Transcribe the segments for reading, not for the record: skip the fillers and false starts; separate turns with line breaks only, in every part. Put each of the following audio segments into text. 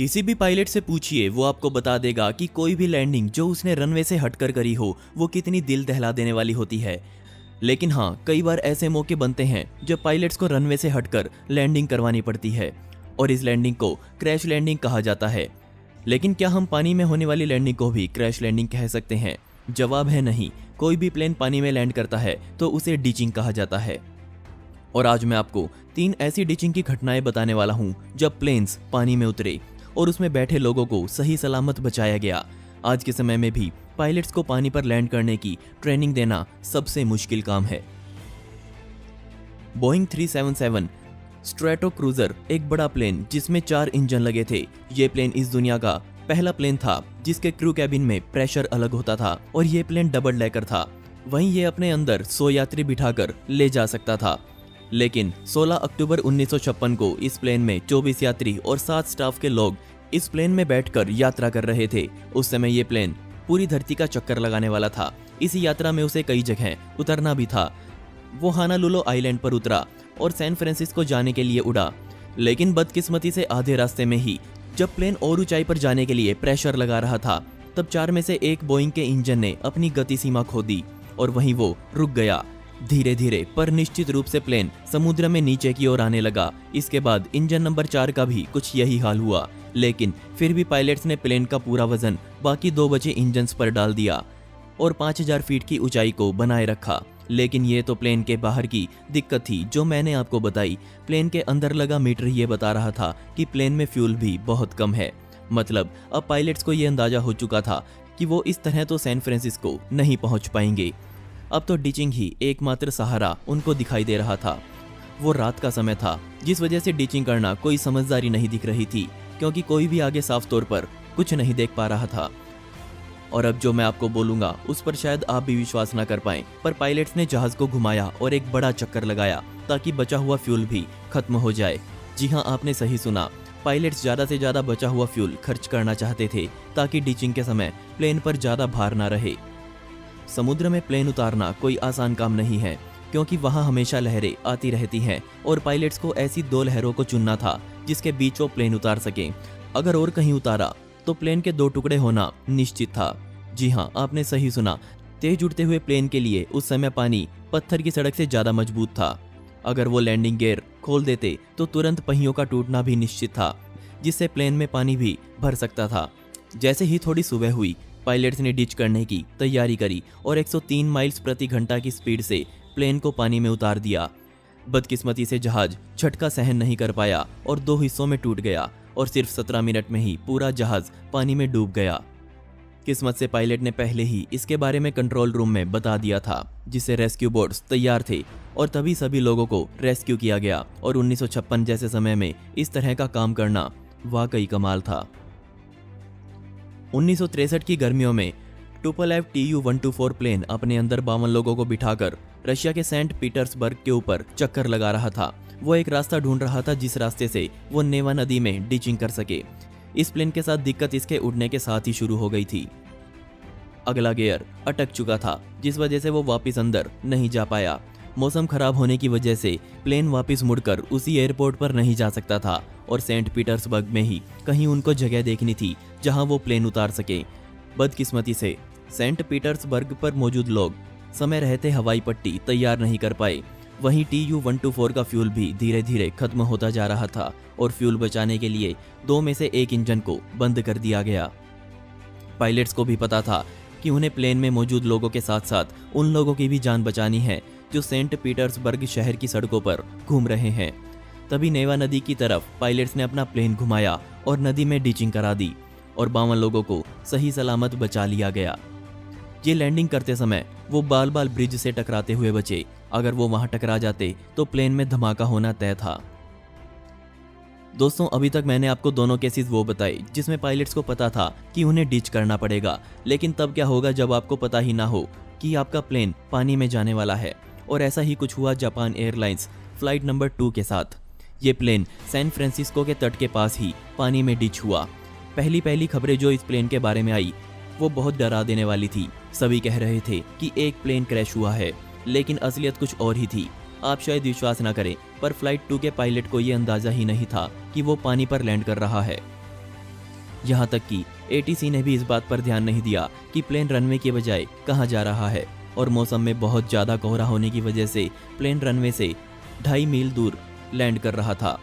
किसी भी पायलट से पूछिए, वो आपको बता देगा कि कोई भी लैंडिंग जो उसने रनवे से हटकर करी हो वो कितनी दिल दहला देने वाली होती है। लेकिन हाँ, कई बार ऐसे मौके बनते हैं जब पायलट्स को रनवे से हटकर लैंडिंग करवानी पड़ती है और इस लैंडिंग को क्रैश लैंडिंग कहा जाता है। लेकिन क्या हम पानी में होने वाली लैंडिंग को भी क्रैश लैंडिंग कह सकते हैं? जवाब है नहीं। कोई भी प्लेन पानी में लैंड करता है तो उसे डीचिंग कहा जाता है। और आज मैं आपको 3 ऐसी डीचिंग की घटनाएं बताने वाला हूं जब प्लेन्स पानी में उतरे और उसमें बैठे लोगों को सही सलामत बचाया गया। आज के समय में भी पायलट्स को पानी पर लैंड करने की ट्रेनिंग देना सबसे मुश्किल काम है। बोइंग 377 स्ट्रेटो क्रूजर एक बड़ा प्लेन जिसमें 4 इंजन लगे थे। ये प्लेन इस दुनिया का पहला प्लेन था जिसके क्रू कैबिन में प्रेशर अलग होता था और ये प्लेन डबल डेकर था। वहीं ये अपने अंदर 100 यात्री बिठाकर ले जा सकता था। लेकिन 16 अक्टूबर 1956 को इस प्लेन में 24 यात्री और 7 स्टाफ के लोग इस प्लेन में बैठकर यात्रा कर रहे थे। उस समय ये प्लेन पूरी धरती का चक्कर लगाने वाला था। इस यात्रा में उसे कई जगह उतरना भी था। वो हानालुलो आइलैंड पर उतरा और सैन फ्रांसिस्को जाने के लिए उड़ा। लेकिन बदकिस्मती से आधे रास्ते में ही जब प्लेन और ऊंचाई पर जाने के लिए प्रेशर लगा रहा था तब 4 में से एक बोइंग के इंजन ने अपनी गति सीमा खो दी और वहीं वो रुक गया। धीरे धीरे पर निश्चित रूप से प्लेन समुद्र में नीचे की ओर आने लगा। इसके बाद इंजन नंबर 4 का भी कुछ यही हाल हुआ। लेकिन फिर भी पायलट्स ने प्लेन का पूरा वजन बाकी 2 बचे इंजन्स पर डाल दिया और 5000 फीट की ऊंचाई को बनाए रखा। लेकिन ये तो प्लेन के बाहर की दिक्कत थी जो मैंने आपको बताई। प्लेन के अंदर लगा मीटर ये बता रहा था कि प्लेन में फ्यूल भी बहुत कम है। मतलब अब पायलट्स को ये अंदाजा हो चुका था कि वो इस तरह तो सैन फ्रांसिस्को नहीं पहुंच पाएंगे। अब तो डीचिंग ही एकमात्र सहारा उनको दिखाई दे रहा था। वो रात का समय था जिस वजह से डीचिंग करना कोई समझदारी नहीं दिख रही थी क्योंकि कोई भी आगे साफ तौर पर कुछ नहीं देख पा रहा था। और अब जो मैं आपको बोलूंगा उस पर शायद आप भी विश्वास ना कर पाएं, पर पायलट्स ने जहाज को घुमाया और एक बड़ा चक्कर लगाया ताकि बचा हुआ फ्यूल भी खत्म हो जाए। जी हाँ, आपने सही सुना। पायलट्स ज्यादा से ज्यादा बचा हुआ फ्यूल खर्च करना चाहते थे ताकि डीचिंग के समय प्लेन पर ज्यादा भार ना रहे। समुद्र में प्लेन उतारना कोई आसान काम नहीं है क्योंकि वहां हमेशा लहरें आती रहती हैं और पायलट्स को ऐसी 2 लहरों को चुनना था जिसके बीच वो प्लेन उतार सकें। अगर और कहीं उतारा तो प्लेन के 2 टुकड़े होना निश्चित था। जी हाँ, आपने सही सुना। तेज उड़ते हुए प्लेन के लिए उस समय पानी पत्थर की सड़क से ज्यादा मजबूत था। अगर वो लैंडिंग गियर खोल देते तो तुरंत पहियों का टूटना भी निश्चित था जिससे प्लेन में पानी भी भर सकता था। जैसे ही थोड़ी सुबह हुई पायलट्स ने डिच करने की तैयारी करी और 103 माइल्स प्रति घंटा की स्पीड से प्लेन को पानी में उतार दिया। बदकिस्मती से जहाज झटका सहन नहीं कर पाया और 2 हिस्सों में टूट गया और सिर्फ 17 मिनट में ही पूरा जहाज पानी में डूब गया। किस्मत से पायलट ने पहले ही इसके बारे में कंट्रोल रूम में बता दिया था जिससे रेस्क्यू बोट्स तैयार थे और तभी सभी लोगों को रेस्क्यू किया गया। और 1956 जैसे समय में इस तरह का काम करना वाकई कमाल था। 1963 की गर्मियों में टुपोलेव Tu-124 प्लेन अपने अंदर 52 लोगों को बिठाकर रशिया के सेंट पीटर्सबर्ग के ऊपर चक्कर लगा रहा था। वो एक रास्ता ढूंढ रहा था जिस रास्ते से वो नेवा नदी में डीचिंग कर सके। इस प्लेन के साथ दिक्कत इसके उड़ने के साथ ही शुरू हो गई थी। अगला गियर अटक चुका था जिस वजह से वो वापस अंदर नहीं जा पाया। मौसम खराब होने की वजह से प्लेन वापस मुड़कर उसी एयरपोर्ट पर नहीं जा सकता था और सेंट पीटर्सबर्ग में ही कहीं उनको जगह देखनी थी जहां वो प्लेन उतार सके। बदकिस्मती से सेंट पीटर्सबर्ग पर मौजूद लोग समय रहते हवाई पट्टी तैयार नहीं कर पाए। वहीं Tu-124 का फ्यूल भी धीरे धीरे खत्म होता जा रहा था और फ्यूल बचाने के लिए 2 में से 1 इंजन को बंद कर दिया गया। पायलट्स को भी पता था कि उन्हें प्लेन में मौजूद लोगों के साथ साथ उन लोगों की भी जान बचानी है जो सेंट पीटर्सबर्ग शहर की सड़कों पर घूम रहे हैं। तभी नेवा नदी की तरफ पायलट्स ने अपना प्लेन घुमाया और नदी में डीचिंग करा दी और 52 लोगों को सही सलामत बचा लिया गया। ये लैंडिंग करते समय वो बाल बाल ब्रिज से टकराते हुए बचे। अगर वो वहां टकरा जाते तो प्लेन में धमाका होना तय था। दोस्तों, अभी तक मैंने आपको दोनों केसेस वो बताए जिसमें पायलट्स को पता था कि उन्हें डिच करना पड़ेगा। लेकिन तब क्या होगा जब आपको पता ही ना हो कि आपका प्लेन पानी में जाने वाला है। और ऐसा ही कुछ हुआ जापान एयरलाइंस फ्लाइट नंबर 2 के साथ। ये प्लेन सैन फ्रांसिस्को के तट के पास ही पानी में डिच हुआ। पहली खबरें जो इस प्लेन के बारे में आई वो बहुत डरा देने वाली थी। सभी कह रहे थे कि एक प्लेन क्रैश हुआ है, लेकिन असलियत कुछ और ही थी। आप शायद विश्वास ना करें, पर फ्लाइट 2 के पायलट को ये अंदाजा ही नहीं था कि वो पानी पर लैंड कर रहा है। यहाँ तक कि एटीसी ने भी इस बात पर ध्यान नहीं दिया कि प्लेन रनवे के बजाय कहाँ जा रहा है, और मौसम में बहुत ज़्यादा कोहरा होने की वजह से प्लेन रनवे से 2.5 मील दूर लैंड कर रहा था।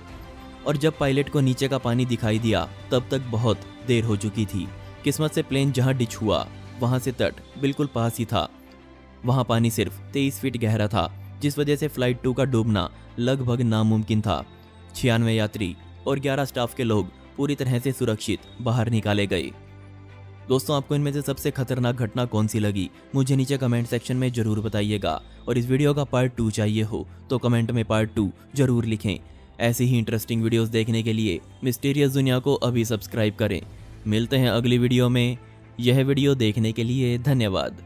और जब पायलट को नीचे का पानी दिखाई दिया तब तक बहुत देर हो चुकी थी। किस्मत से प्लेन जहाँ डिच हुआ वहाँ से तट बिल्कुल पास ही था। वहाँ पानी सिर्फ 23 फीट गहरा था, जिस वजह से फ्लाइट 2 का डूबना लगभग नामुमकिन था। 96 यात्री और 11 स्टाफ के लोग पूरी तरह से सुरक्षित बाहर निकाले गए। दोस्तों, आपको इनमें से सबसे खतरनाक घटना कौन सी लगी मुझे नीचे कमेंट सेक्शन में जरूर बताइएगा, और इस वीडियो का पार्ट 2 चाहिए हो तो कमेंट में पार्ट 2 जरूर लिखें। ऐसे ही इंटरेस्टिंग वीडियोस देखने के लिए मिस्टीरियस दुनिया को अभी सब्सक्राइब करें। मिलते हैं अगली वीडियो में। यह वीडियो देखने के लिए धन्यवाद।